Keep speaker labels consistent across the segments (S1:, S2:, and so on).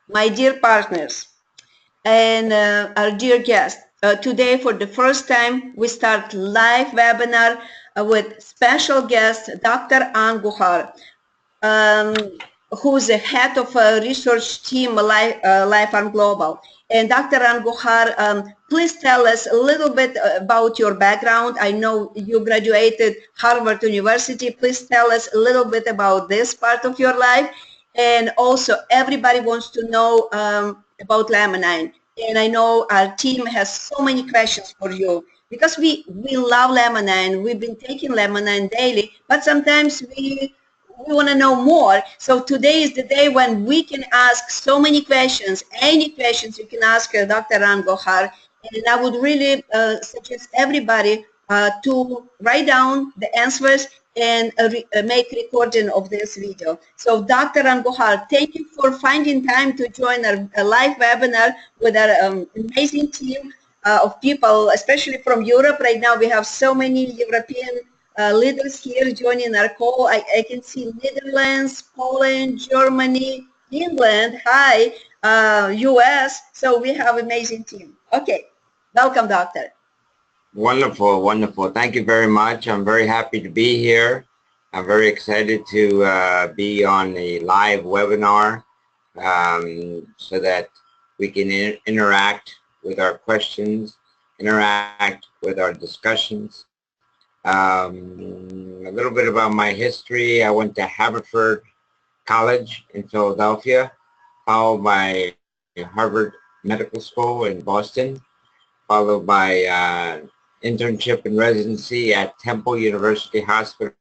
S1: my dear partners, and our dear guest. Today, for the first time, we start live webinar with special guest, Dr. Andujar, um, who's the head of a research team, Life and Global. And Dr. Andujar, please tell us a little bit about your background. I know you graduated Harvard University. Please tell us a little bit about this part of your life. And also, everybody wants to know about Laminine. And I know our team has so many questions for you because we love Laminine. We've been taking Laminine daily, but sometimes we want to know more. So today is the day when we can ask so many questions. Any questions you can ask Dr. Andujar. And I would really suggest everybody to write down the answers and make recording of this video. So Dr. Andujar, thank you for finding time to join our live webinar with our amazing team of people, especially from Europe. Right now we have so many European leaders here joining our call. I can see Netherlands, Poland, Germany, England, hi, US. So we have amazing team. Okay, welcome, doctor.
S2: Wonderful, wonderful. Thank you very much. I'm very happy to be here. I'm very excited to be on the live webinar so that we can interact with our questions, interact with our discussions. A little bit about my history. I went to Haverford College in Philadelphia, followed by Harvard Medical School in Boston, followed by internship and residency at Temple University Hospital,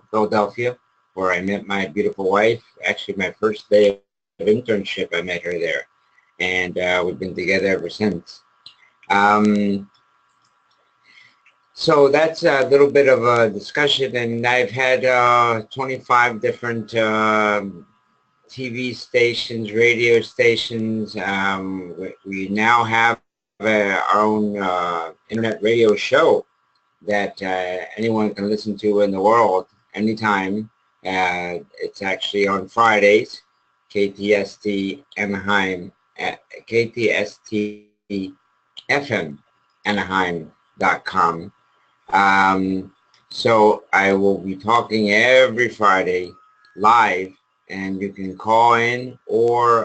S2: Philadelphia, where I met my beautiful wife. Actually, my first day of internship, I met her there. And we've been together ever since. So that's a little bit of a discussion, and I've had 25 different TV stations, radio stations. We now have our own internet radio show that anyone can listen to in the world anytime. It's actually on Fridays, KTST Anaheim, KTST FM Anaheim.com. So I will be talking every Friday live, and you can call in or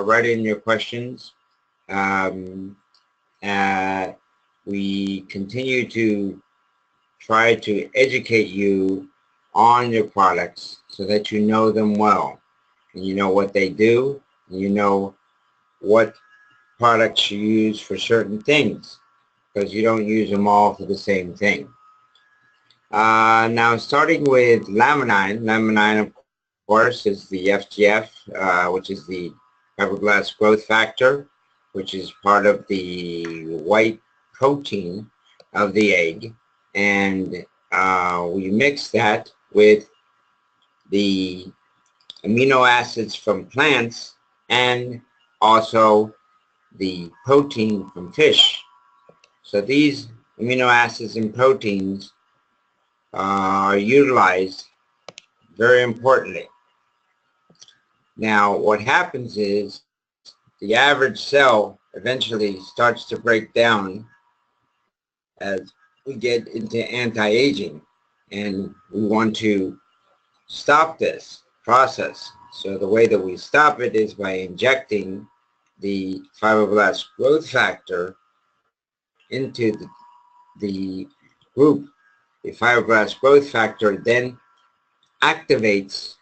S2: write in your questions. We continue to try to educate you on your products so that you know them well, and you know what they do, and you know what products you use for certain things, because you don't use them all for the same thing. Now, starting with Laminine. Laminine, of course, is the FGF, which is the fiberglass growth factor, which is part of the white protein of the egg. And we mix that with the amino acids from plants and also the protein from fish. So these amino acids and proteins are utilized very importantly. Now, what happens is the average cell eventually starts to break down as we get into anti-aging, and we want to stop this process. So the way that we stop it is by injecting the fibroblast growth factor into the group. The fibroblast growth factor then activates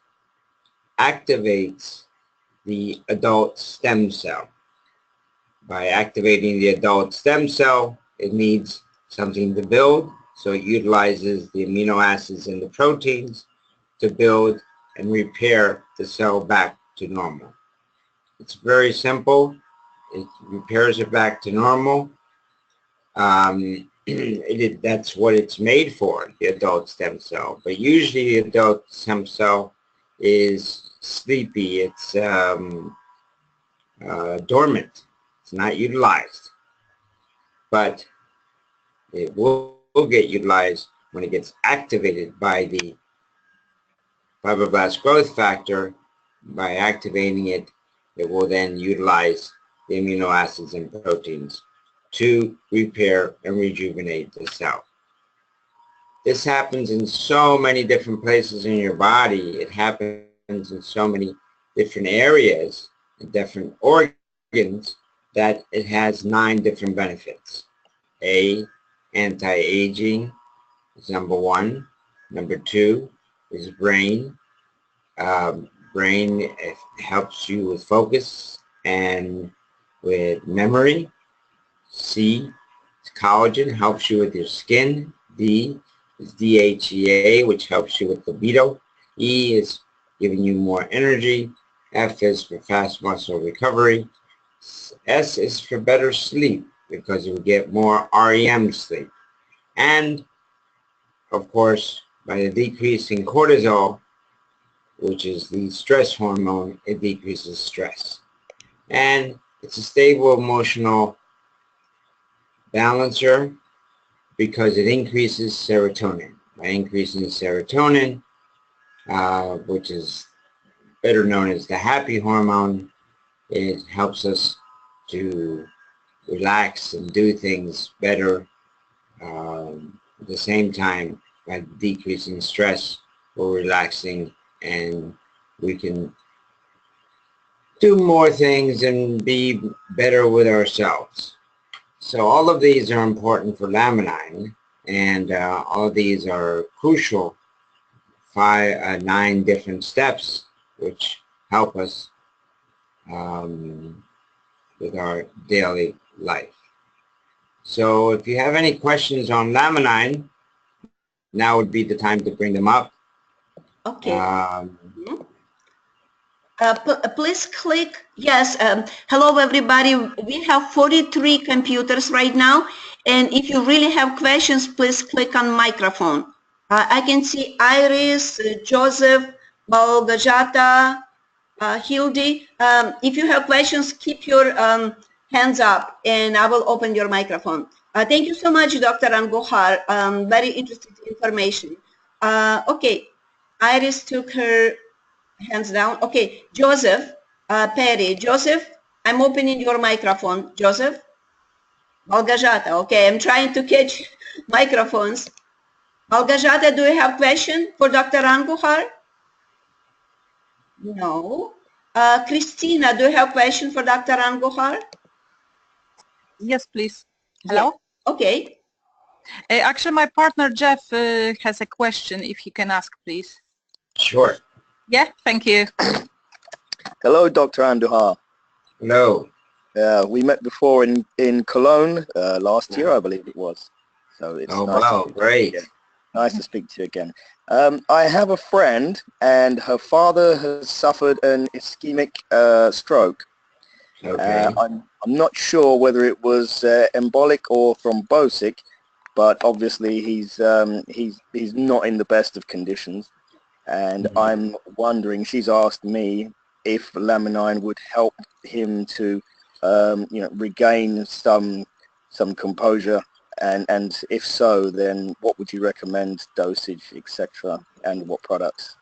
S2: the adult stem cell. By activating the adult stem cell, it needs something to build, so it utilizes the amino acids and the proteins to build and repair the cell back to normal. It's very simple. It repairs it back to normal. That's what it's made for, the adult stem cell. But usually the adult stem cell is sleepy. It's dormant. It's not utilized. But it will get utilized when it gets activated by the fibroblast growth factor, by activating it it will then utilize the amino acids and proteins to repair and rejuvenate the cell. This happens in so many different places in your body. It happens in so many different areas and different organs that it has 9 different benefits. A, anti-aging is number 1. Number 2 is brain. Brain helps you with focus and with memory. C is collagen, helps you with your skin. D is DHEA, which helps you with libido. E is giving you more energy. F is for fast muscle recovery. S is for better sleep because you get more REM sleep. And, of course, by the decrease in cortisol, which is the stress hormone, it decreases stress. And it's a stable emotional balancer because it increases serotonin. By increasing serotonin, which is better known as the happy hormone, it helps us to relax and do things better. At the same time, by decreasing stress, we're relaxing and we can do more things and be better with ourselves. So all of these are important for Laminine, and all of these are crucial 9 different steps which help us with our daily life. So if you have any questions on Laminine, now would be the time to bring them up.
S1: Okay. Please click yes. Hello everybody. We have 43 computers right now, and if you really have questions, please click on microphone. I can see Iris, Joseph, Balgajata, Hildy. If you have questions, keep your hands up and I will open your microphone. Thank you so much, Dr. Andujar. Very interesting information. Okay, Iris took her hands down. Okay, Joseph Perry. Joseph, I'm opening your microphone. Joseph? Balgajata. Okay, I'm trying to catch microphones. Balgajata, do you have question for Dr. Andujar? No. Christina, do you have question for Dr. Andujar?
S3: Yes, please. Hello?
S1: Yeah. Okay.
S3: Actually, my partner Jeff has a question, if he can ask, please.
S2: Sure.
S3: Yeah, thank you.
S4: Hello, Dr. Andujar.
S2: Hello.
S4: We met before in Cologne last year, I believe it was. So it's nice.
S2: Wow, great.
S4: Nice to speak to you again. I have a friend, and her father has suffered an ischemic stroke.
S2: Okay.
S4: I'm not sure whether it was embolic or thrombotic, but obviously he's not in the best of conditions. And I'm wondering, she's asked me if Laminine would help him to regain some composure, and if so, then what would you recommend, dosage, etc., and what products?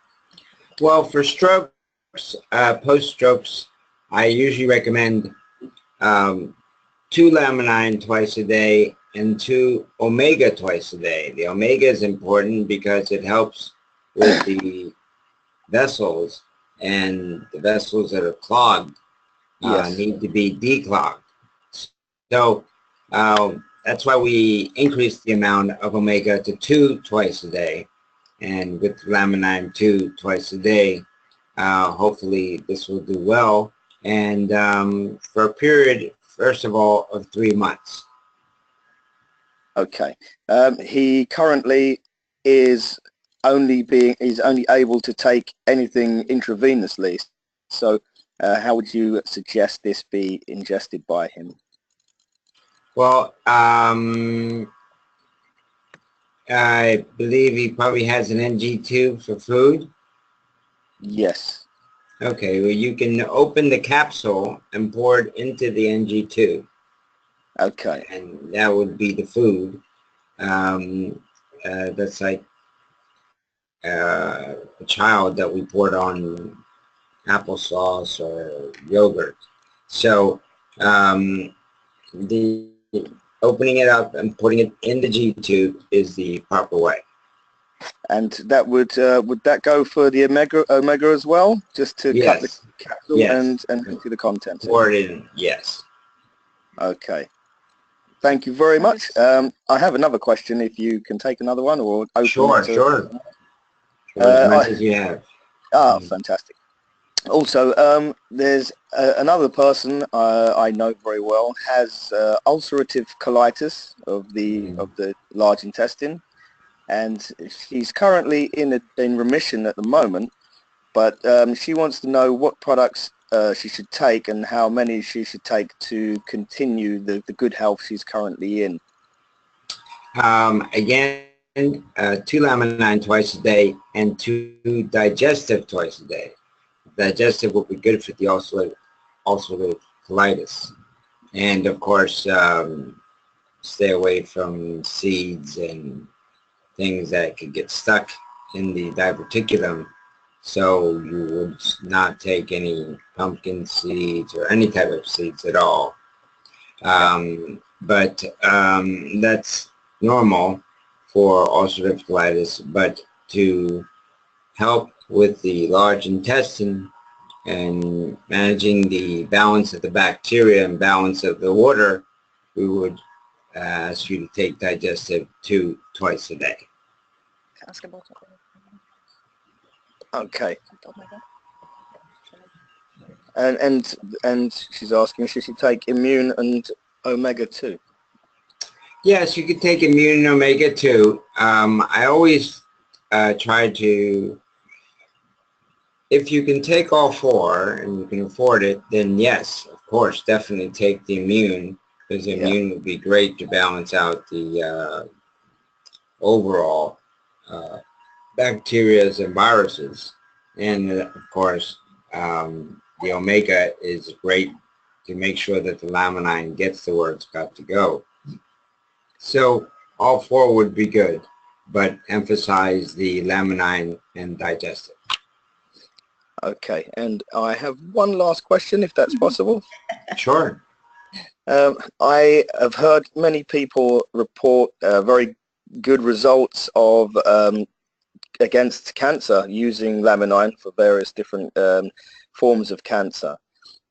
S2: Well, for strokes, post-strokes, I usually recommend 2 Laminine twice a day and 2 Omega twice a day. The Omega is important because it helps with the vessels, and the vessels that are clogged need to be declogged. So that's why we increase the amount of Omega to 2 twice a day, and with Laminine 2 twice a day, hopefully this will do well, and for a period, first of all, of 3 months.
S4: Okay. He currently is only able to take anything intravenously. So how would you suggest this be ingested by him?
S2: Well, I believe he probably has an NG tube for food.
S4: Yes.
S2: Okay, well, you can open the capsule and pour it into the NG tube.
S4: Okay.
S2: And that would be the food. That's like a child that we poured on applesauce or yogurt. So the opening it up and putting it in the G-tube is the proper way.
S4: And that would that go for the omega as well, just to cut the
S2: Yes.
S4: capsule
S2: Yes.
S4: and empty the contents?
S2: Pour it in. Yes.
S4: Okay. Thank you very much. I have another question. If you can take another one or open
S2: Sure.
S4: it to,
S2: Sure. As much as you have.
S4: Fantastic. Also, there's another person I know very well has ulcerative colitis of the large intestine, and she's currently in remission at the moment. But she wants to know what products she should take and how many she should take to continue the good health she's currently in.
S2: Again, 2 Laminine twice a day and 2 digestive twice a day. Digestive will be good for the ulcerative colitis. And of course, stay away from seeds and things that could get stuck in the diverticulum. So you would not take any pumpkin seeds or any type of seeds at all. But that's normal for ulcerative colitis. But to help with the large intestine and managing the balance of the bacteria and balance of the water, we would ask you to take digestive 2 twice a day.
S4: Okay. And she's asking, should she take immune and omega 2?
S2: Yes, you could take immune and omega 2. I always try to, if you can take all 4 and you can afford it, then yes, of course, definitely take the immune, because the immune would be great to balance out the overall bacteria and viruses. And of course, the omega is great to make sure that the laminine gets to where it's got to go. So all 4 would be good, but emphasize the laminine and digestive.
S4: Okay, and I have one last question, if that's possible.
S2: Sure.
S4: I have heard many people report very good results of against cancer using Laminine for various different forms of cancer.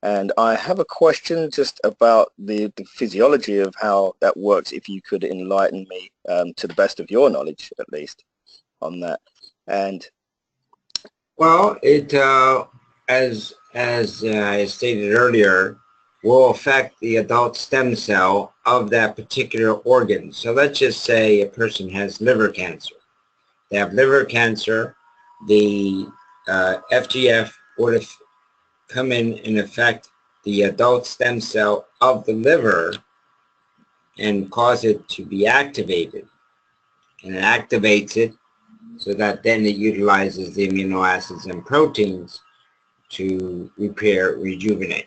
S4: And I have a question just about the physiology of how that works, if you could enlighten me to the best of your knowledge, at least, on that. And
S2: well, it as I stated earlier, will affect the adult stem cell of that particular organ. So let's just say a person has liver cancer. They have liver cancer. The FGF would have come in and affect the adult stem cell of the liver and cause it to be activated. And it activates it so that then it utilizes the amino acids and proteins to repair, rejuvenate.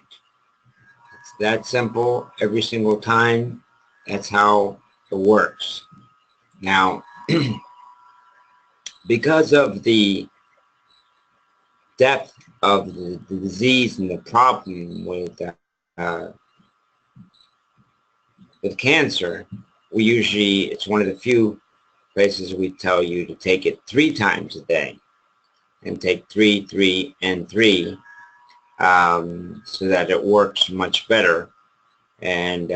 S2: It's that simple every single time. That's how it works. Now, because of the depth of the disease and the problem with cancer, we usually, it's one of the few places we tell you to take it 3 times a day, and take 3, 3, and 3, so that it works much better and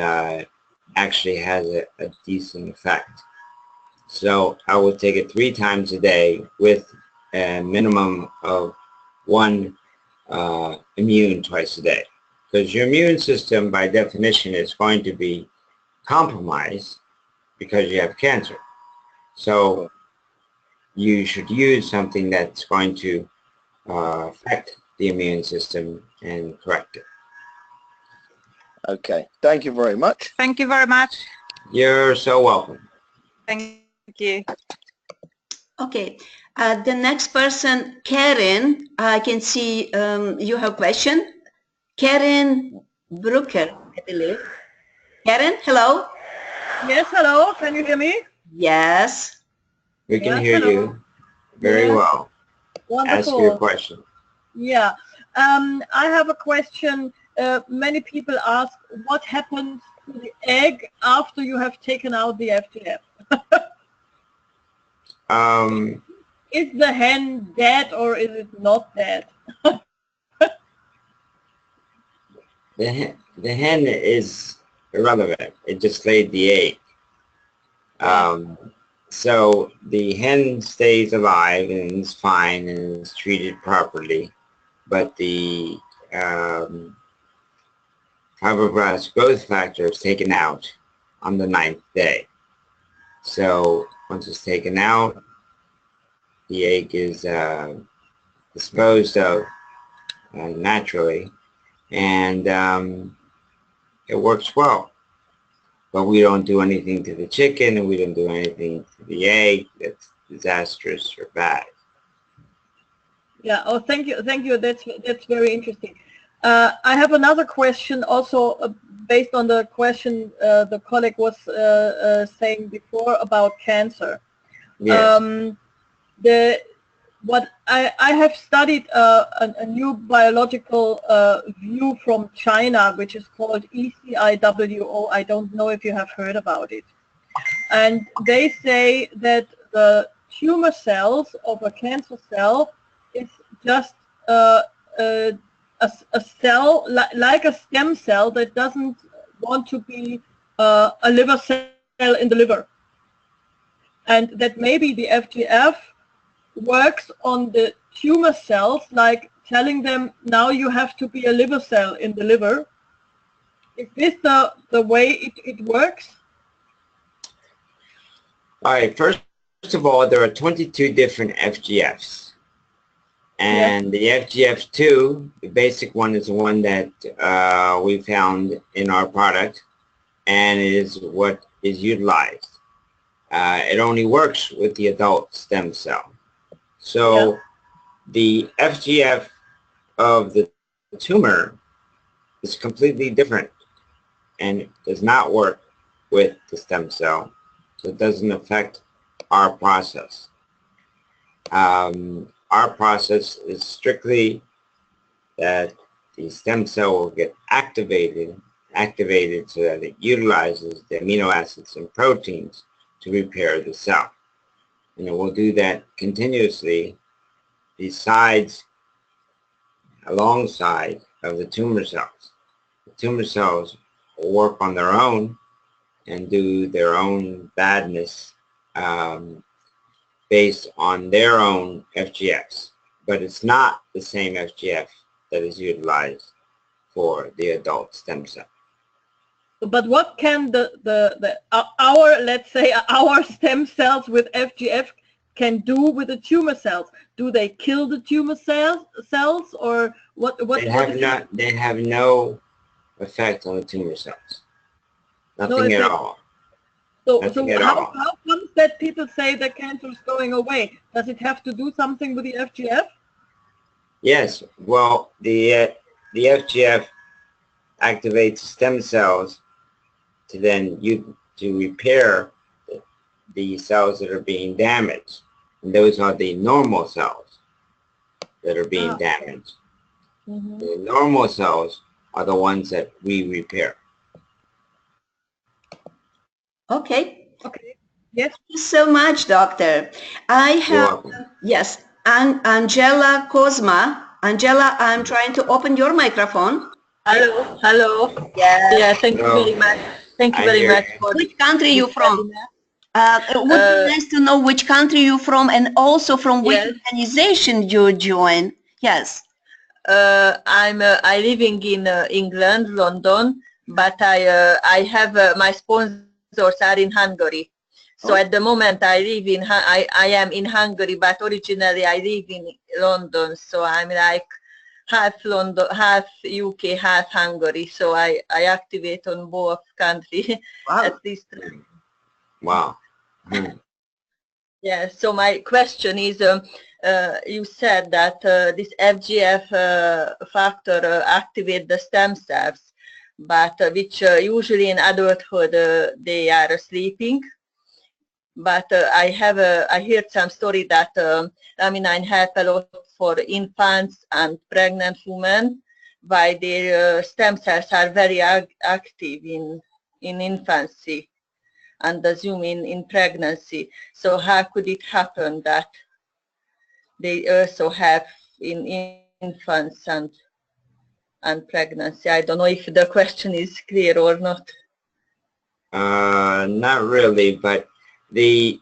S2: actually has a decent effect. So I would take it 3 times a day with a minimum of 1 immune twice a day, because your immune system by definition is going to be compromised because you have cancer. So you should use something that's going to affect the immune system and correct it.
S4: okay, thank you very much.
S3: Thank you very much.
S2: You're so welcome.
S3: Thank you.
S1: Okay, the next person, Karen, I can see you have a question. Karen Brooker, I believe. Karen, hello?
S5: Yes, hello. Can you hear me?
S1: Yes.
S2: We can
S5: Yes,
S2: hear
S5: hello.
S2: you very
S5: Yes.
S2: well.
S5: Wonderful.
S2: Ask your question.
S5: Yeah. I have a question. Many people ask, what happens to the egg after you have taken out the FGF? Is the hen dead or is it not dead?
S2: The hen is irrelevant. It just laid the egg. So the hen stays alive and is fine and is treated properly, but the fibroblast growth factor is taken out on the 9th day. So once it's taken out, the egg is disposed of naturally, and it works well. But we don't do anything to the chicken, and we don't do anything to the egg that's disastrous or bad.
S5: Yeah. Oh, thank you. Thank you. That's very interesting. I have another question also based on the question the colleague was saying before about cancer.
S2: Yes.
S5: What I have studied a new biological view from China, which is called ECIWO. I don't know if you have heard about it. And they say that the tumor cells of a cancer cell is just a cell, like a stem cell that doesn't want to be a liver cell in the liver. And that maybe the FGF works on the tumor cells, like telling them, now you have to be a liver cell in the liver. Is this the way it works?
S2: All right. First of all, there are 22 different FGFs. And the FGF2, the basic one, is the one that we found in our product, and it is what is utilized. It only works with the adult stem cell. So the FGF of the tumor is completely different and does not work with the stem cell, so it doesn't affect our process. Our process is strictly that the stem cell will get activated so that it utilizes the amino acids and proteins to repair the cell. And it will do that continuously alongside of the tumor cells. The tumor cells will work on their own and do their own badness based on their own FGFs. But it's not the same FGF that is utilized for the adult stem cell.
S5: But what can let's say our stem cells with FGF can do with the tumor cells? Do they kill the tumor cells or what?
S2: They have no effect on the tumor cells. Nothing at all.
S5: So how comes that people say that cancer is going away? Does it have to do something with the FGF?
S2: Yes. Well, the FGF activates stem cells to then to repair the cells that are being damaged. And those are the normal cells that are being damaged. Mm-hmm. The normal cells are the ones that we repair.
S1: Okay.
S5: Okay. Yes.
S1: Thank you so much, Doctor. I have, yes, Angela Kozma. Angela, I'm trying to open your microphone.
S6: Hello, hello.
S1: Yes.
S6: Yeah, thank you very much. Thank you very much. For
S1: which country you from? It would be nice to know which country you're from and also from which organization you join. Yes.
S6: I'm living in England, London, but I have my sponsors are in Hungary. So at the moment I live in I am in Hungary, but originally I live in London. So I'm like half London, half UK, half Hungary. So I activate on both countries at this time.
S2: Wow.
S6: Yeah, so my question is, you said that this FGF factor activate the stem cells, but which usually in adulthood they are sleeping. but I heard some story that Laminine help a lot for infants and pregnant women, while their stem cells are very active in infancy and assume in pregnancy. So how could it happen that they also have in infants and pregnancy? I don't know if the question is clear or not.
S2: Not really, but the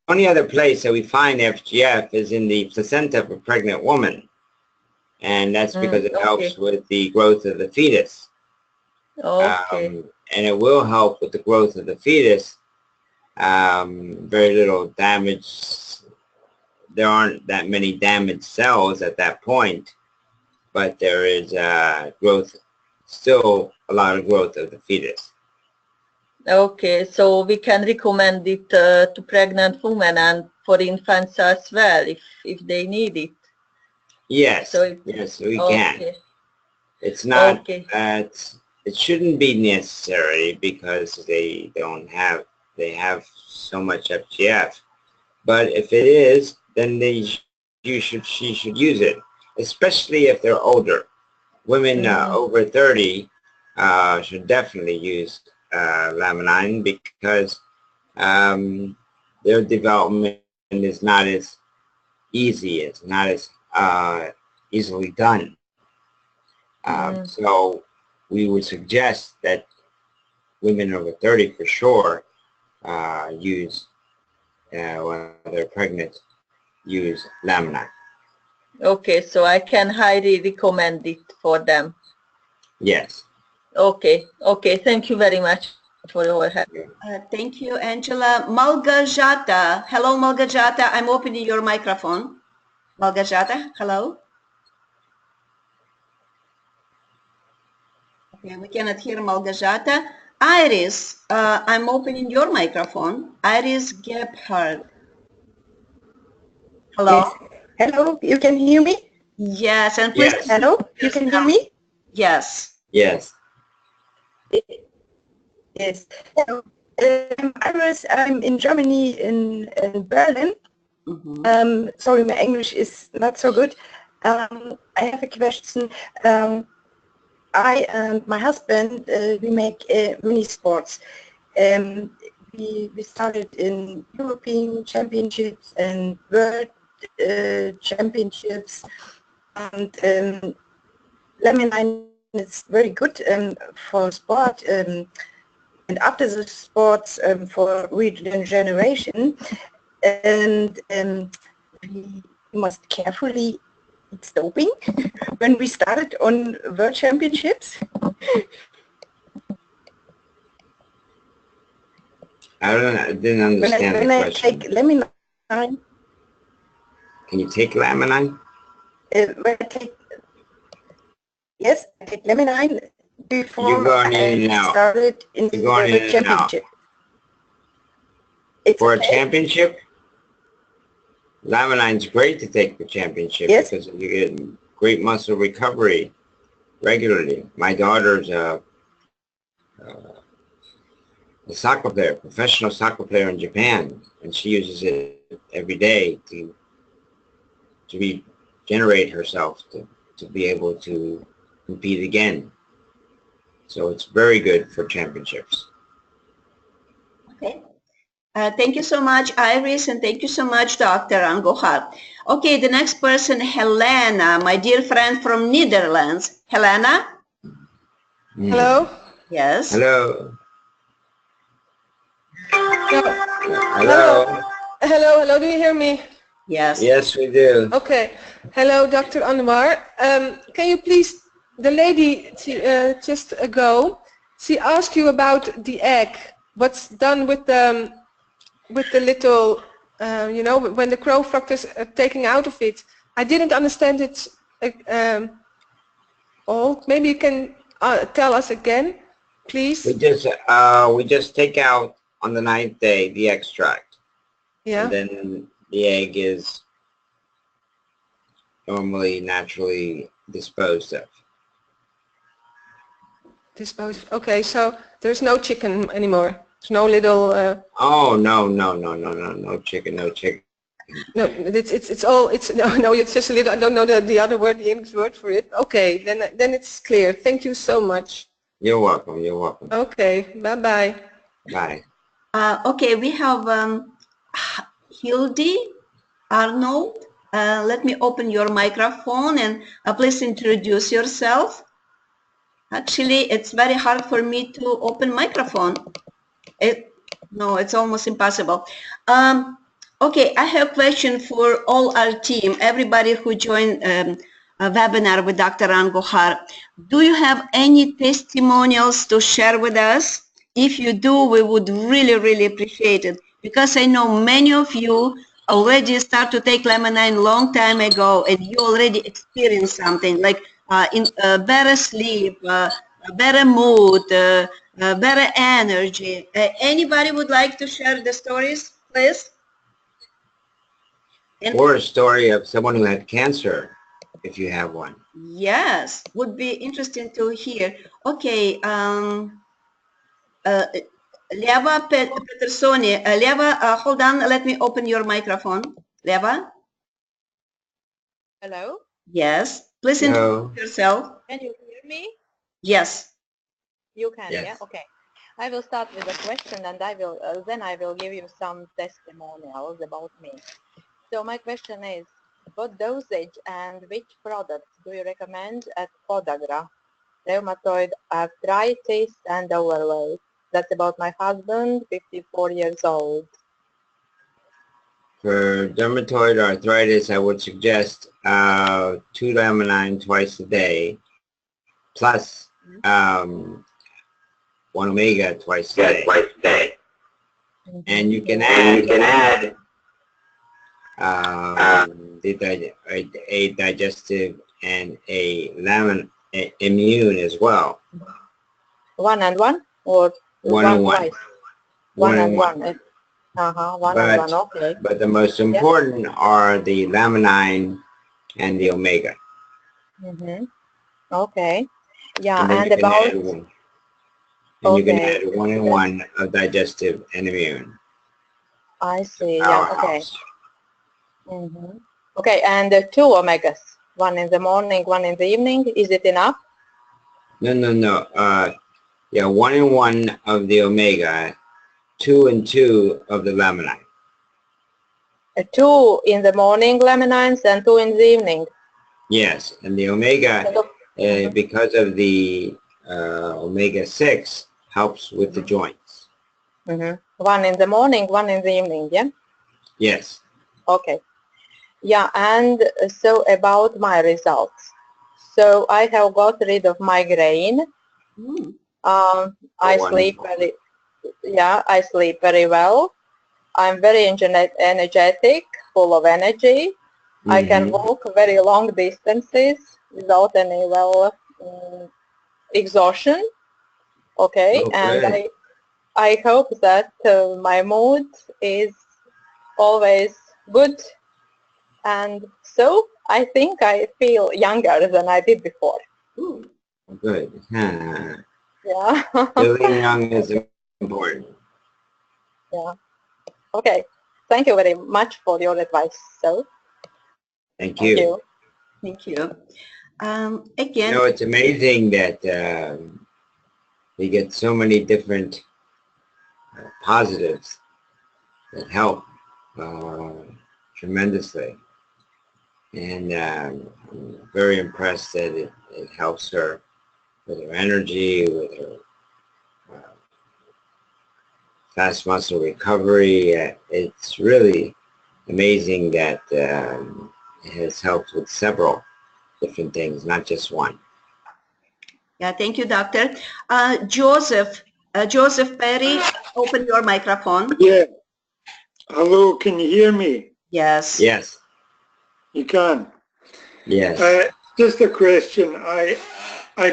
S2: only other place that we find FGF is in the placenta of a pregnant woman, and that's because it helps with the growth of the fetus.
S6: Okay.
S2: And it will help with the growth of the fetus. Very little damage. There aren't that many damaged cells at that point, but there is growth, still a lot of growth of the fetus.
S6: Okay, so we can recommend it to pregnant women and for infants as well if they need it.
S2: Yes,
S6: so
S2: yes, we can.
S6: Okay.
S2: It's not.
S6: Okay.
S2: It shouldn't be necessary because they have so much FGF. But if it is, then she should use it, especially if they're older. Women over 30 should definitely use Laminine because their development is not as easy. It's not as easily done. So we would suggest that women over 30 for sure use, when they're pregnant, use Laminine.
S6: Okay, so I can highly recommend it for them.
S2: Yes.
S6: Okay, okay, thank you very much for your help.
S1: Thank you, Angela. Malgajata. Hello, Malgajata. I'm opening your microphone. Malgajata, hello. Okay, we cannot hear Malgajata. Iris, I'm opening your microphone. Iris Gebhardt. Hello.
S7: Yes. Hello, you can hear me?
S1: Yes, and please.
S2: Yes.
S7: Hello, you can hear me?
S1: Yes.
S2: Yes.
S7: Yes. Hello. I'm in Germany, in Berlin. Sorry, my English is not so good. I have a question. I and my husband, we make mini sports. We started in European championships and world championships, and Laminine is very good for sport, and after the sports for regeneration, and we must carefully eat doping when we started on world championships.
S2: I didn't understand the question.
S7: When I take Laminine.
S2: Can you take Laminine?
S7: When I take, yes, I take Laminine before
S2: You're going in and out.
S7: Started in the world championship.
S2: For a championship? Laminine's great to take the championship because you get great muscle recovery regularly. My daughter's a soccer player, professional soccer player in Japan, and she uses it every day to regenerate herself to be able to compete again. So it's very good for championships.
S1: Okay. Thank you so much, Iris, and thank you so much, Dr. Andujar. Okay, the next person, Helena, my dear friend from Netherlands. Helena?
S8: Hello?
S1: Yes.
S2: Hello.
S8: Hello. Hello, do you hear me?
S1: Yes.
S2: Yes, we do.
S8: Okay. Hello, Dr. Andujar. Can you please, the lady just ago, she asked you about the egg. What's done with the little, you know, when the crow fructose is taken out of it? I didn't understand it all. Maybe you can tell us again, please.
S2: We just take out on the 9th day the extract.
S8: Yeah.
S2: And then the egg is normally naturally disposed of.
S8: Disposed. Okay, so there's no chicken anymore. There's no little.
S2: Oh no chicken, no chicken.
S8: No, it's all no it's just a little. I don't know the other word, the English word for it. Okay, then it's clear. Thank you so much.
S2: You're welcome. You're welcome.
S8: Okay, bye.
S2: Bye.
S1: Okay, we have Hildy Arnold. Let me open your microphone and please introduce yourself. Actually, it's very hard for me to open microphone. No, it's almost impossible. Okay, I have a question for all our team, everybody who joined a webinar with Dr. Andujar. Do you have any testimonials to share with us? If you do, we would really appreciate it, because I know many of you already start to take Laminine long time ago, and you already experienced something like in better sleep, better mood, better energy. Anybody would like to share the stories, please?
S2: Or a story of someone who had cancer, if you have one.
S1: Yes, would be interesting to hear. Okay, Leva Petersoni. Leva, hold on, let me open your microphone. Leva?
S9: Hello?
S1: Yes, please introduce yourself.
S9: Can you hear me?
S1: Yes.
S9: You can,
S2: yes.
S9: Yeah? Okay. I will start with a question, and then I will give you some testimonials about me. So my question is, what dosage and which products do you recommend at podagra? Rheumatoid arthritis and overweight. That's about my husband, 54 years old.
S2: For dermatoid arthritis, I would suggest 2 Laminine twice a day, plus 1 omega twice a day. And you can add a digestive and a immune as well.
S9: 1 and 1 or
S2: 1 and 1.
S9: Twice? 1 and 1. 1 and 1, okay.
S2: But the most important are the Laminine and the omega.
S9: Okay. Yeah,
S2: and
S9: about...
S2: you can add 1 and 1 of digestive and immune.
S9: I see, yeah, okay. Okay, and 2 omegas, 1 in the morning, 1 in the evening, is it enough?
S2: No. Yeah, 1 and 1 of the omega, 2 and 2 of the Laminine.
S9: 2 in the morning Laminines and 2 in the evening?
S2: Yes, and the omega, because of the omega-6, helps with the joints.
S9: 1 in the morning, 1 in the evening, yeah?
S2: Yes.
S9: Okay. Yeah, and so about my results. So I have got rid of migraine. I sleep very well. I'm very energetic, full of energy. I can walk very long distances without any exhaustion. Okay, and I hope that my mood is always good, and so I think I feel younger than I did before.
S2: Good.
S9: Yeah.
S2: Feeling young is important.
S9: Yeah. Okay. Thank you very much for your advice. So.
S2: Thank you.
S1: Thank you. Again.
S2: You know, it's amazing that we get so many different positives that help tremendously. And I'm very impressed that it helps her with her energy, with her fast muscle recovery. It's really amazing that it has helped with several different things, not just one.
S1: Yeah, thank you, Doctor. Joseph Perry, open your microphone.
S10: Yeah. Hello, can you hear me?
S1: Yes.
S2: Yes.
S10: You can?
S2: Yes.
S10: Just a question. I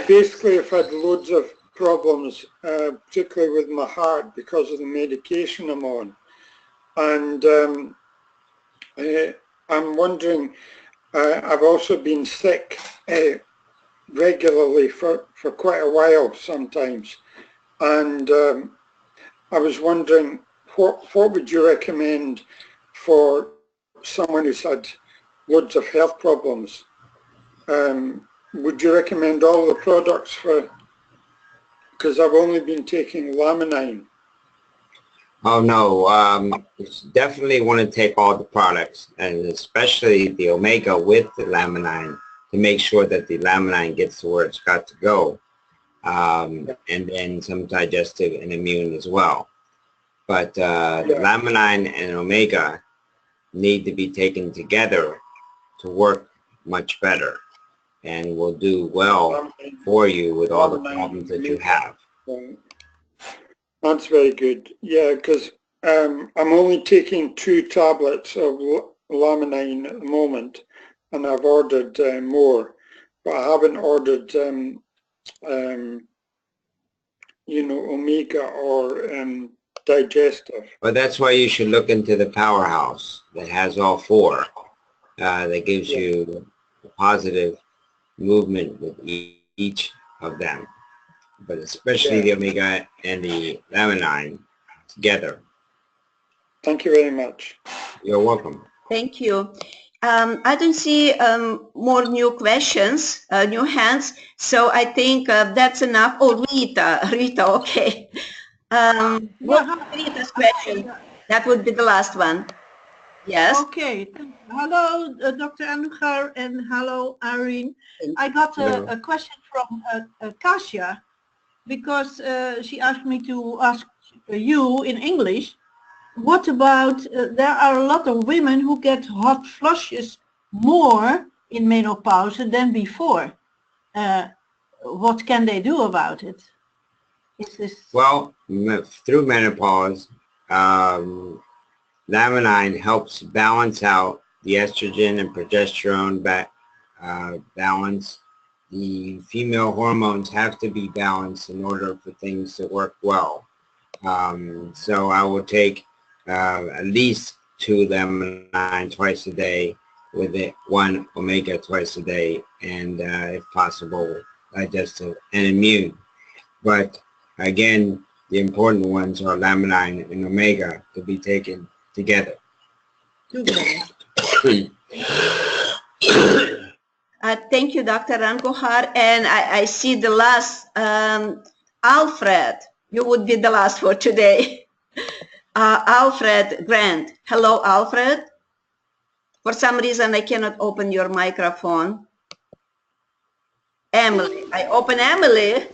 S10: basically have had loads of problems, particularly with my heart because of the medication I'm on. And I'm wondering, I've also been sick regularly for quite a while sometimes. And I was wondering what would you recommend for someone who's had loads of health problems? Would you recommend all the products for, because I've only been taking Laminine.
S2: Oh no, you definitely want to take all the products, and especially the Omega with the Laminine, to make sure that the Laminine gets to where it's got to go, and then some digestive and immune as well. But the Laminine and Omega need to be taken together to work much better, and will do well for you with all the problems that you have.
S10: That's very good. Yeah, because I'm only taking 2 tablets of Laminine at the moment, and I've ordered more, but I haven't ordered, you know, Omega or digestive.
S2: But that's why you should look into the Powerhouse that has all 4. That gives you a positive movement with each of them, but especially the Omega and the Laminine together.
S10: Thank you very much.
S2: You're welcome.
S1: Thank you. I don't see more new questions, new hands, so I think that's enough. Oh, Rita, okay. Rita's question. That would be the last one. Yes.
S5: Okay. Hello, Dr. Andujar, and hello, Irene. I got a question from Kasia, because she asked me to ask you in English. What about, there are a lot of women who get hot flushes more in menopause than before. What can they do about it? Is this...
S2: Well, through menopause, Laminine helps balance out the estrogen and progesterone balance. The female hormones have to be balanced in order for things to work well. So I will take at least 2 Laminine twice a day, with 1 Omega twice a day, and if possible, digestive and immune. But again, the important ones are Laminine and Omega to be taken together.
S1: Thank you, Dr. Andujar. And I see the last, Alfred. You would be the last for today. Alfred Grant. Hello, Alfred. For some reason, I cannot open your microphone. Emily. I open Emily.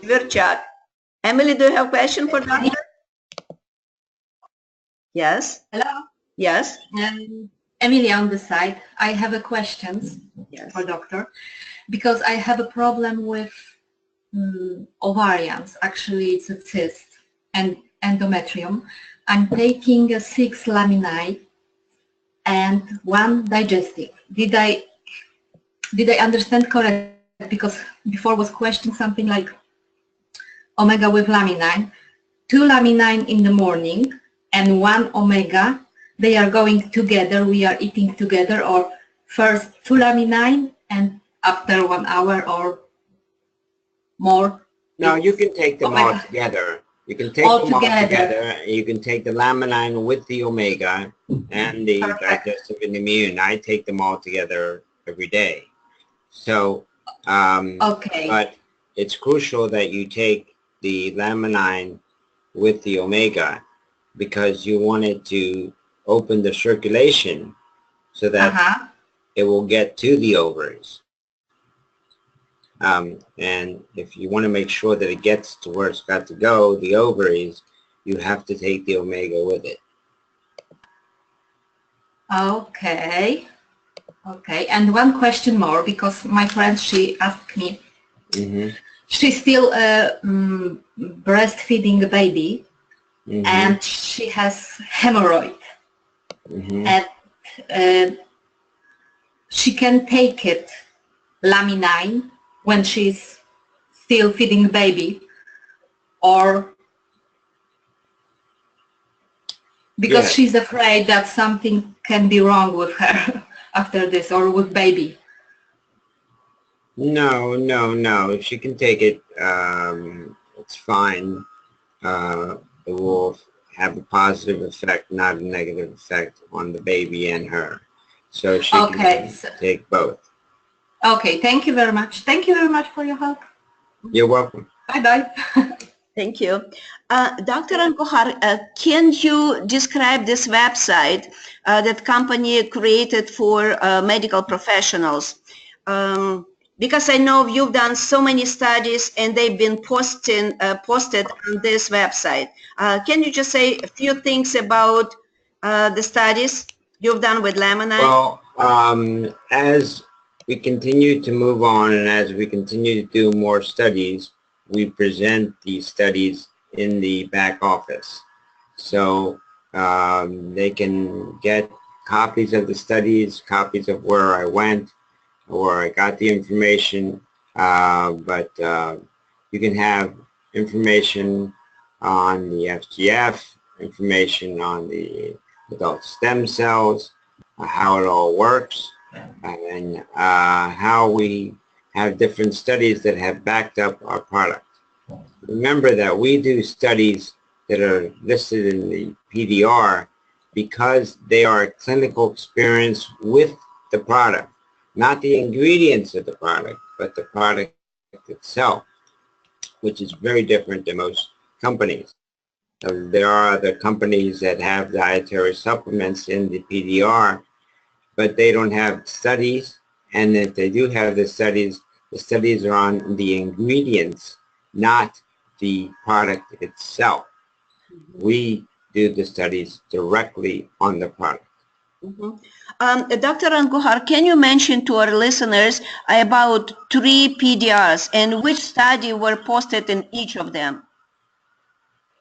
S1: Virchak. Emily, do you have a question for Doctor? Yes.
S11: Hello.
S1: Yes.
S11: Emily on the side. I have a question for Doctor, because I have a problem with ovarians. Actually, it's a cyst and endometrium. I'm taking 6 Laminine and 1 digestive. Did I understand correctly? Because before was question something like Omega with Laminine, 2 Laminine in the morning and 1 Omega. They are going together. We are eating together, or first 2 Laminine and after 1 hour or more.
S2: No, you can take them all together. You can take them all together. You can take the Laminine with the Omega and the digestive and immune. I take them all together every day. So, but it's crucial that you take the Laminine with the Omega, because you want it to open the circulation so that it will get to the ovaries. And if you want to make sure that it gets to where it's got to go, the ovaries, you have to take the Omega with it.
S11: Okay. Okay. And 1 question more, because my friend, she asked me, she's still breastfeeding a baby, and she has hemorrhoid. And she can take it, Laminine, when she's still feeding baby, or because she's afraid that something can be wrong with her after this, or with baby.
S2: No. If she can take it, it's fine. it will have a positive effect, not a negative effect on the baby and her. So she
S11: Okay.
S2: can take both.
S11: Okay, thank you very much. Thank you very much for your help.
S2: You're welcome.
S11: Bye-bye.
S1: Thank you. Dr. Andujar, can you describe this website that company created for medical professionals? Because I know you've done so many studies and they've been posted on this website. Can you just say a few things about the studies you've done with Laminine?
S2: Well, as we continue to move on and as we continue to do more studies, we present these studies in the back office. So they can get copies of the studies, copies of where I went, where I got the information, but you can have information on the FGF, information on the adult stem cells, how it all works, and how we have different studies that have backed up our product. Remember that we do studies that are listed in the PDR because they are clinical experience with the product, not the ingredients of the product, but the product itself, which is very different than most companies. There are other companies that have dietary supplements in the PDR, but they don't have studies, and if they do have the studies are on the ingredients, not the product itself. We do the studies directly on the product.
S1: Dr. Andujar, can you mention to our listeners about 3 PDRs and which study were posted in each of them?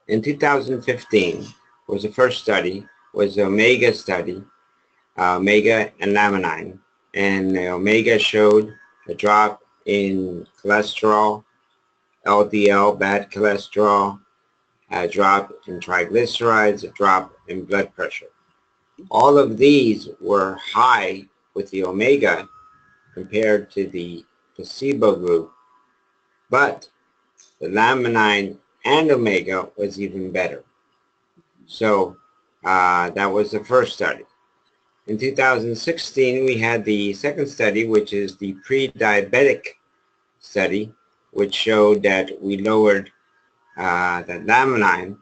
S2: In 2015 was the first study, was the Omega study, Omega and Laminine, and the Omega showed a drop in cholesterol, LDL, bad cholesterol, a drop in triglycerides, a drop in blood pressure. All of these were high with the Omega compared to the placebo group, but the Laminine and Omega was even better. So that was the first study. In 2016, we had the second study, which is the pre-diabetic study, which showed that we lowered that Laminine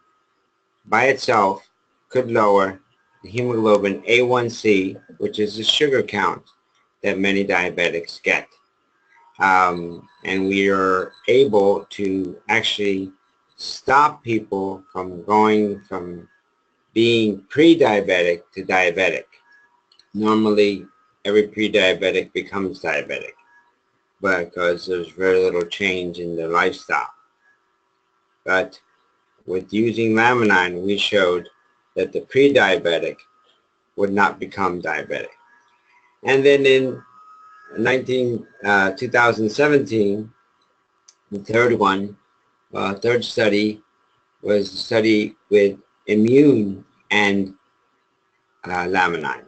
S2: by itself could lower the hemoglobin A1C, which is the sugar count that many diabetics get. And we are able to actually stop people from going from being pre-diabetic to diabetic. Normally, every pre-diabetic becomes diabetic because there's very little change in their lifestyle. But with using Laminine, we showed that the pre-diabetic would not become diabetic. And then in 2017, the third study was a study with immune and Laminine.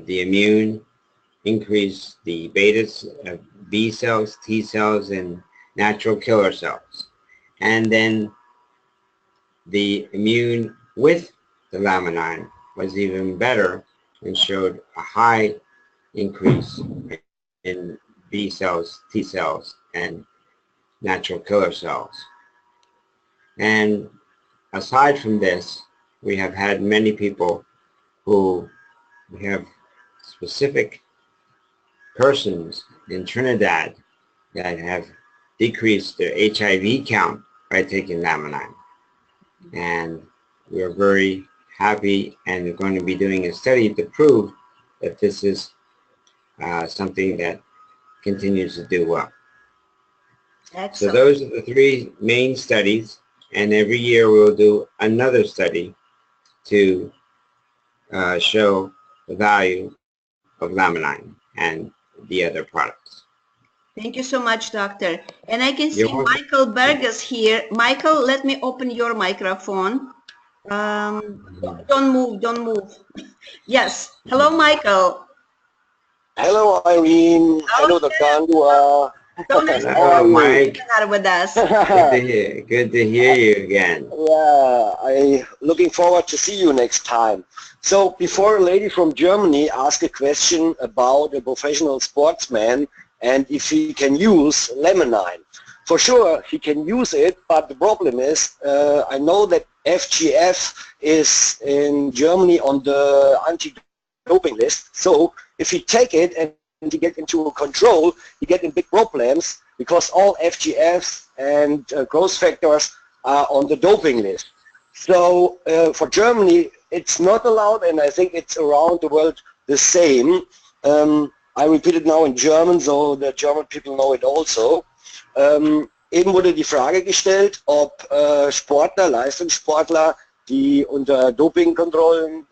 S2: The immune increased the B cells, T cells, and natural killer cells. And then the immune with the Laminine was even better and showed a high increase in B cells, T cells, and natural killer cells. And aside from this, we have had many people who have specific persons in Trinidad that have decreased their HIV count by taking Laminine. And we're very happy and going to be doing a study to prove that this is something that continues to do well.
S1: Excellent.
S2: So those are the 3 main studies, and every year we'll do another study to show the value of Laminine and the other products.
S1: Thank you so much, Doctor. And I can see
S2: You're welcome.
S1: Michael Burgess here. Michael, let me open your microphone. Don't move, don't move. Yes. Hello, Michael.
S12: Hello, Irene. Hello, Dr. Andujar.
S1: So nice to
S2: Hello, Mike.
S1: have with us.
S2: Good to hear you again.
S12: Yeah, I looking forward to see you next time. So before a lady from Germany asked a question about a professional sportsman and if he can use Laminine. For sure, he can use it, but the problem is, I know that FGF is in Germany on the anti-doping list. So if he take it and he get into control, he get in big problems because all FGFs and growth factors are on the doping list. So for Germany, it's not allowed, and I think it's around the world the same. I repeat it now in German, so the German people know it also. Eben wurde die Frage gestellt, ob Sportler, Leistungssportler, die unter Dopingkontrollen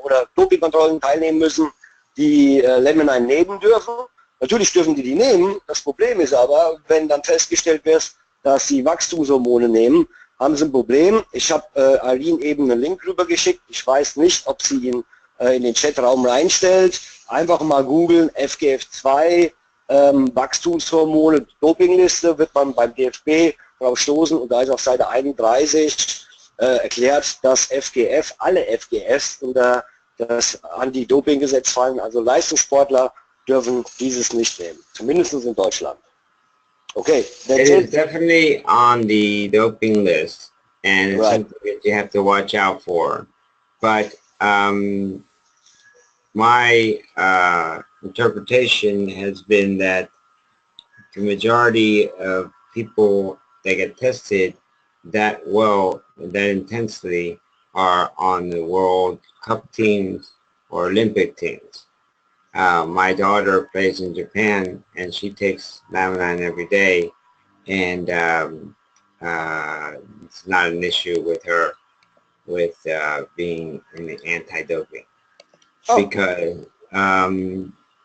S12: oder Dopingkontrollen teilnehmen müssen, die Laminine nehmen dürfen. Natürlich dürfen die nehmen. Das Problem ist aber, wenn dann festgestellt wird, dass sie Wachstumshormone nehmen, haben sie ein Problem. Ich habe Irene eben einen Link rüber geschickt. Ich weiß nicht, ob sie ihn in den Chatraum reinstellt. Einfach mal googeln, FGF2, Wachstumshormone, Dopingliste, wird man beim DFB drauf stoßen und da ist auf Seite 31 erklärt, dass FGF, alle FGFs unter das Anti-Doping-Gesetz fallen, also Leistungssportler dürfen dieses nicht nehmen, zumindest in Deutschland. Okay,
S2: it is definitely on the doping list, and it's something that you have to watch out for. But my interpretation has been that the majority of people that get tested that well, that intensely, are on the World Cup teams or Olympic teams. My daughter plays in Japan, and she takes Laminine every day, and it's not an issue with her with being in the anti-doping because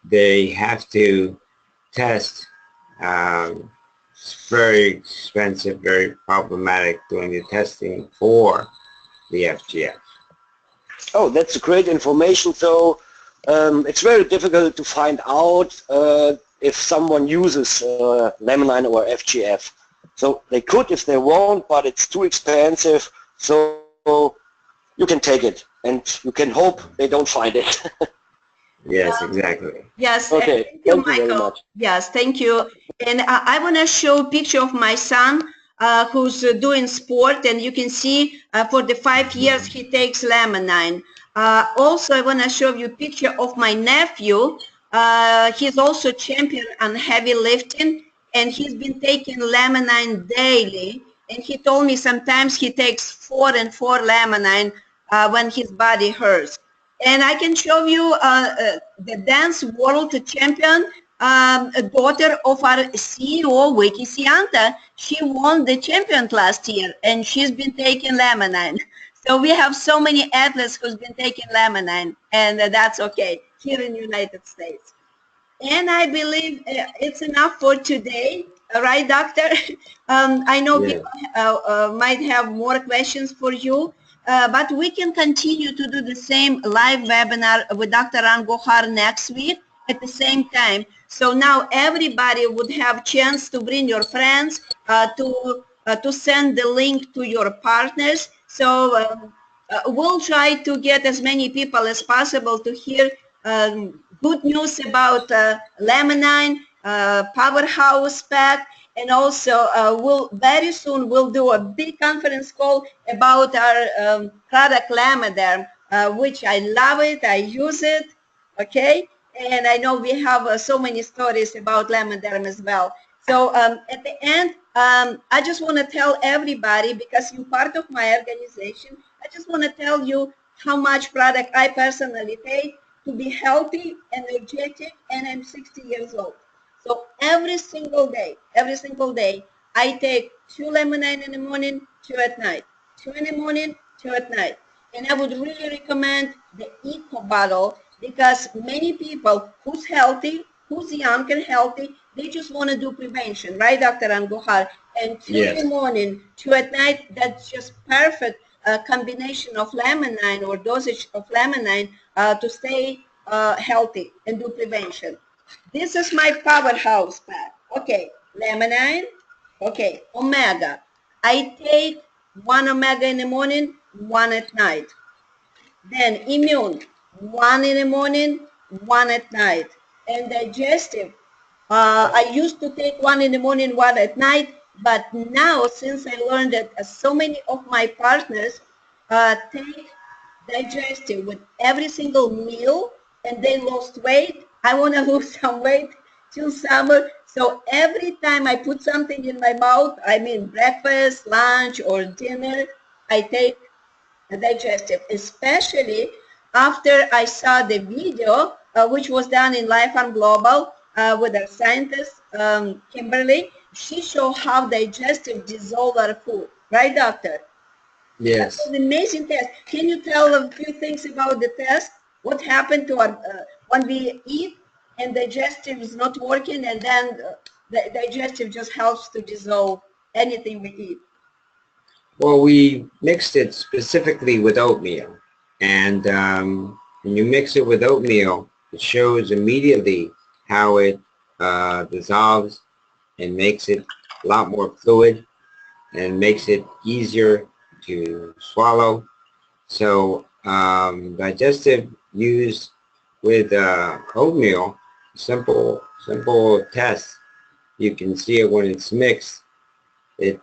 S2: they have to test. It's very expensive, very problematic doing the testing for the FGF.
S12: Oh, that's great information. So it's very difficult to find out if someone uses Laminine or FGF. So they could if they want, but it's too expensive. So you can take it, and you can hope they don't find it.
S2: Yes, exactly.
S1: Yes,
S12: okay.
S1: Thank you, Michael. Yes, thank you. And I want to show a picture of my son who's doing sport, and you can see for the 5 years he takes Laminine. Also, I want to show you a picture of my nephew. He's also champion on heavy lifting, and he's been taking Laminine daily. And he told me sometimes he takes 4 and 4 Laminine when his body hurts. And I can show you the dance world champion, a daughter of our CEO, Vicky Sianta. She won the champion last year, and she's been taking Laminine. So we have so many athletes who's been taking Laminine, and that's okay here in the United States. And I believe it's enough for today, right, Doctor? I know people might have more questions for you. But we can continue to do the same live webinar with Dr. Andujar next week at the same time. So now everybody would have chance to bring your friends, to send the link to your partners. So we'll try to get as many people as possible to hear good news about Laminine, Powerhouse Pack. And also, very soon we'll do a big conference call about our product Lamiderm, which I love it, I use it, okay? And I know we have so many stories about Lamiderm as well. So at the end, I just want to tell everybody, because you're part of my organization, I just want to tell you how much product I personally take to be healthy, energetic, and I'm 60 years old. So every single day, I take 2 Laminine in the morning, 2 at night. 2 in the morning, 2 at night. And I would really recommend the Eco bottle, because many people who's healthy, who's young and healthy, they just want to do prevention, right, Dr. Andujar? And 2 in the morning, 2 at night, that's just perfect combination of Laminine or dosage of Laminine to stay healthy and do prevention. This is my Powerhouse Pack. Okay, Laminine. Okay, omega. I take 1 omega in the morning, 1 at night. Then immune, 1 in the morning, 1 at night. And digestive, I used to take 1 in the morning, 1 at night, but now since I learned that so many of my partners take digestive with every single meal and they lost weight, I want to lose some weight till summer. So every time I put something in my mouth, I mean breakfast, lunch, or dinner, I take digestive, especially after I saw the video, which was done in Life on Global with our scientist, Kimberly. She showed how digestive dissolve our food. Right, doctor?
S2: Yes.
S1: That was an amazing test. Can you tell a few things about the test? What happened to our, when we eat and digestive is not working, and then the digestive just helps to dissolve anything we eat?
S2: Well, we mixed it specifically with oatmeal. And when you mix it with oatmeal, it shows immediately how it dissolves and makes it a lot more fluid and makes it easier to swallow. So digestive used with oatmeal, simple test. You can see it when it's mixed. It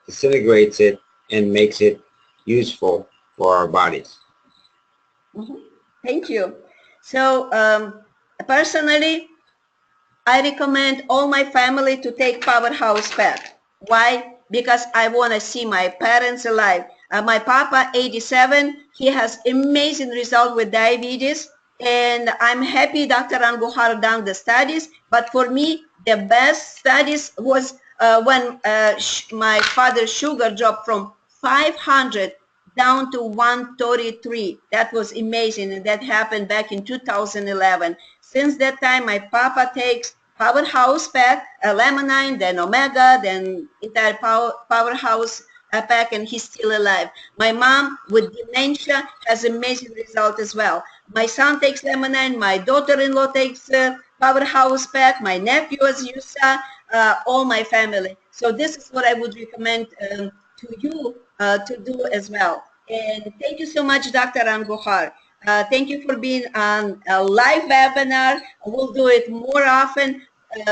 S2: disintegrates it and makes it useful for our bodies.
S1: Thank you. So personally, I recommend all my family to take Powerhouse Pack. Why? Because I want to see my parents alive. My papa, 87, he has amazing result with diabetes, and I'm happy Dr. Andujar done the studies, but for me, the best studies was when my father's sugar dropped from 500 down to 133. That was amazing, and that happened back in 2011. Since that time, my papa takes Powerhouse Pack, Laminine, then Omega, then entire Powerhouse Pack, and he's still alive. My mom with dementia has amazing result as well. My son takes Laminine, my daughter-in-law takes Powerhouse Pack, my nephew, as you saw, all my family. So this is what I would recommend to you to do as well. And thank you so much, Dr. Andujar. Thank you for being on a live webinar. We'll do it more often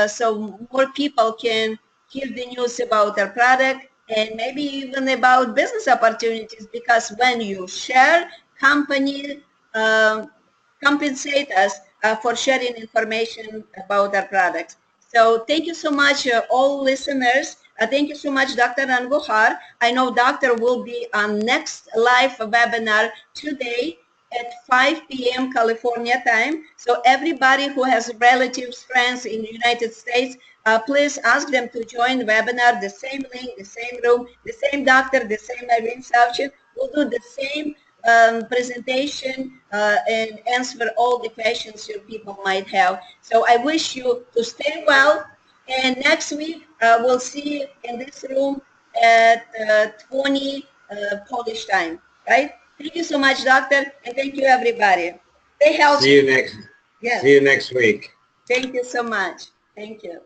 S1: so more people can hear the news about our product and maybe even about business opportunities, because when you share, company compensate us for sharing information about our products. So thank you so much, all listeners. Thank you so much, Dr. Andujar. I know Doctor will be on next live webinar today at 5 p.m. California time. So everybody who has relatives, friends in the United States, please ask them to join the webinar, the same link, the same room, the same doctor, the same Irene Savchin. We'll do the same presentation and answer all the questions your people might have. So I wish you to stay well. And next week, we'll see you in this room at 20 Polish time, right? Thank you so much, doctor, and thank you, everybody. Stay healthy.
S2: See you next.
S1: Yes.
S2: See you next week.
S1: Thank you so much. Thank you.